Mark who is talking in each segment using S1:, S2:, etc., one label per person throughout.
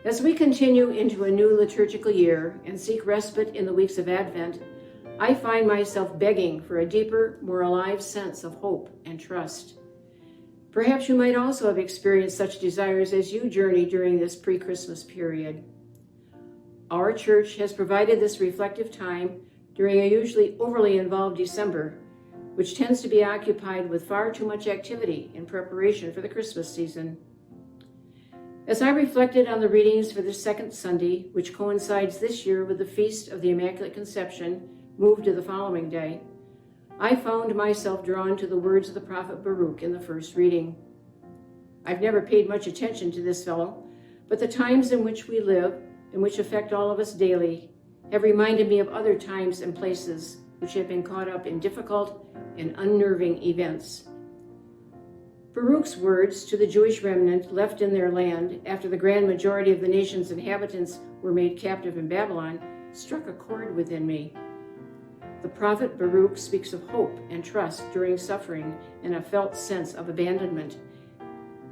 S1: As we continue into a new liturgical year and seek respite in the weeks of Advent, I find myself begging for a deeper, more alive sense of hope and trust. Perhaps you might also have experienced such desires as you journey during this pre-Christmas period. Our church has provided this reflective time during a usually overly involved December, which tends to be occupied with far too much activity in preparation for the Christmas season. As I reflected on the readings for the second Sunday, which coincides this year with the Feast of the Immaculate Conception, moved to the following day, I found myself drawn to the words of the prophet Baruch in the first reading. I've never paid much attention to this fellow, but the times in which we live, and which affect all of us daily, have reminded me of other times and places which have been caught up in difficult and unnerving events. Baruch's words to the Jewish remnant left in their land after the grand majority of the nation's inhabitants were made captive in Babylon struck a chord within me. The prophet Baruch speaks of hope and trust during suffering and a felt sense of abandonment.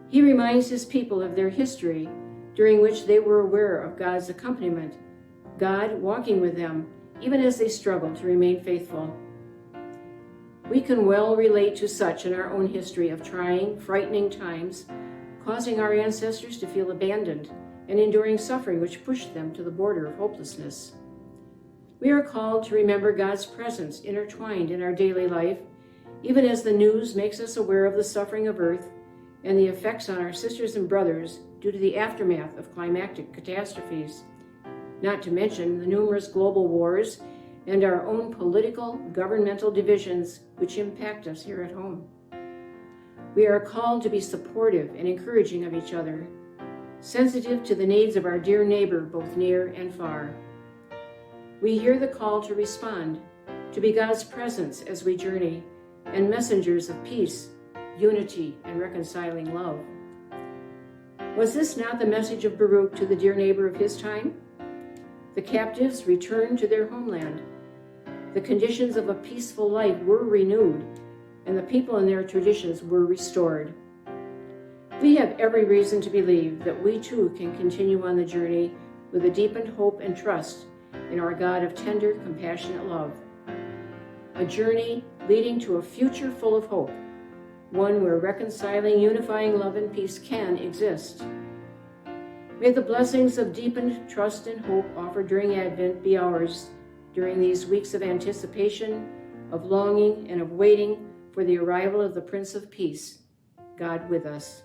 S1: He reminds his people of their history, during which they were aware of God's accompaniment, God walking with them, even as they struggled to remain faithful. We can well relate to such in our own history of trying, frightening times, causing our ancestors to feel abandoned and enduring suffering which pushed them to the border of hopelessness. We are called to remember God's presence intertwined in our daily life, even as the news makes us aware of the suffering of earth and the effects on our sisters and brothers due to the aftermath of climactic catastrophes, not to mention the numerous global wars and our own political, governmental divisions which impact us here at home. We are called to be supportive and encouraging of each other, sensitive to the needs of our dear neighbor both near and far. We hear the call to respond, to be God's presence as we journey, and messengers of peace, unity, and reconciling love. Was this not the message of Baruch to the dear neighbor of his time? The captives returned to their homeland. The conditions of a peaceful life were renewed, and the people and their traditions were restored. We have every reason to believe that we too can continue on the journey with a deepened hope and trust in our God of tender, compassionate love. A journey leading to a future full of hope, one where reconciling, unifying love and peace can exist. May the blessings of deepened trust and hope offered during Advent be ours during these weeks of anticipation, of longing, and of waiting for the arrival of the Prince of Peace, God with us.